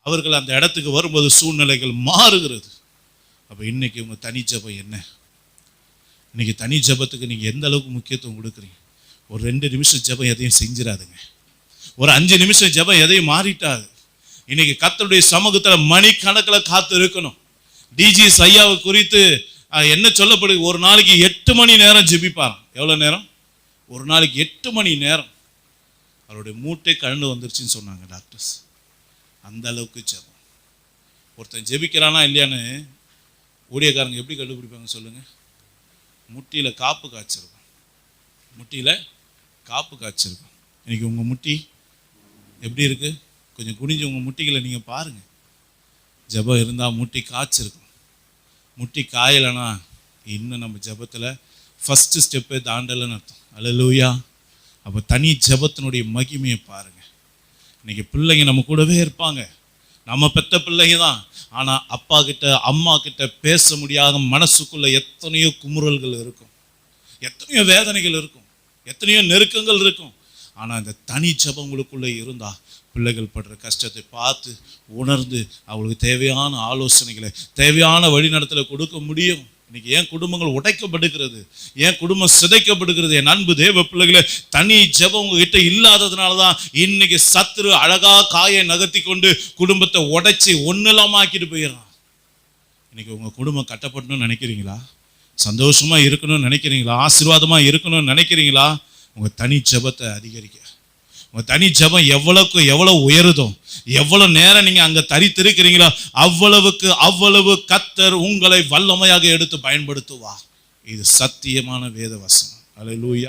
அவர்கள் அந்த இடத்துக்கு வரும்போது சூழ்நிலைகள் மாறுகிறது. அப்போ இன்னைக்கு உங்கள் தனி ஜெபம் என்ன? இன்னைக்கு தனி ஜெபத்துக்கு நீங்கள் எந்த அளவுக்கு முக்கியத்துவம் கொடுக்குறீங்க? ஒரு 2 நிமிஷம் ஜெபம் எதையும் செஞ்சிடாதுங்க. ஒரு 5 நிமிஷம் ஜெபம் எதையும் மாறிட்டாது. இன்னைக்கு கர்த்தருடைய சமூகத்தில் மணிக்கணக்கில் காத்து இருக்கணும். டிஜிஎஸ் ஐயாவை குறித்து என்ன சொல்லப்படுது? ஒரு நாளைக்கு 8 மணி நேரம் ஜெபிப்பாராம். எவ்வளோ நேரம்? ஒரு நாளைக்கு 8 மணி நேரம். அவருடைய மூட்டை கழண்டு வந்துருச்சுன்னு சொன்னாங்க டாக்டர்ஸ். அந்த அளவுக்கு ஜெபம். ஒருத்தன் ஜெபிக்கிறானா இல்லையான்னு ஊழியக்காரங்க எப்படி கண்டுபிடிப்பாங்க சொல்லுங்க? முட்டியில் காப்பு காய்ச்சிருக்கும். முட்டியில் காப்பு காய்ச்சிருக்கும். இன்னைக்கு உங்கள் முட்டி எப்படி இருக்கு? கொஞ்சம் குனிஞ்சு உங்கள் முட்டிகளை நீங்கள் பாருங்க. ஜெபம் இருந்தால் முட்டி காய்ச்சிருக்கும். முட்டி காயலைன்னா இன்னும் நம்ம ஜெபத்தில் ஃபஸ்ட்டு ஸ்டெப்பே தாண்டலைன்னு அர்த்தம். அல்லேலூயா. அப்போ தனி ஜெபத்தினுடைய மகிமையை பாருங்க. இன்னைக்கு பிள்ளைங்க நம்ம கூடவே இருப்பாங்க. நம்ம பெற்ற பிள்ளைங்க தான். ஆனால் அப்பா கிட்ட அம்மா கிட்ட பேச முடியாத மனசுக்குள்ள எத்தனையோ குமுறல்கள் இருக்கும், எத்தனையோ வேதனைகள் இருக்கும், எத்தனையோ நெருக்கங்கள் இருக்கும். ஆனால் இந்த தனி ஜெபம் உங்களுக்குள்ளே இருந்தால் பிள்ளைகள் படுற கஷ்டத்தை பார்த்து உணர்ந்து அவங்களுக்கு தேவையான ஆலோசனைகளை, தேவையான வழிநடத்தலை கொடுக்க முடியும். இன்னைக்கு ஏன் குடும்பங்கள் உடைக்கப்படுகிறது, ஏன் குடும்பம் சிதைக்கப்படுகிறது? என் அன்பு தேவ பிள்ளைகளை, தனி ஜெபம் உங்ககிட்ட இல்லாததுனால தான் இன்னைக்கு சத்துரு அழகா காயை நகர்த்தி கொண்டு குடும்பத்தை உடைச்சி ஒன்றுலாம ஆக்கிட்டு போயிடறான். இன்னைக்கு உங்க குடும்பம் கட்டப்படணும்னு நினைக்கிறீங்களா? சந்தோஷமா இருக்கணும்னு நினைக்கிறீங்களா? ஆசீர்வாதமா இருக்கணும்னு நினைக்கிறீங்களா? உங்க தனி ஜெபத்தை அதிகரிக்க. உங்க தனி ஜெபம் எவ்வளவுக்கு எவ்வளவு உயருதோ, எவ்வளவு நேரம் நீங்க அங்க தரித்திருக்கிறீங்களோ அவ்வளவு கர்த்தர் உங்களை வல்லமையாக எடுத்து பயன்படுத்துவார். இது சத்தியமான வேத வசனம். அல்லேலூயா.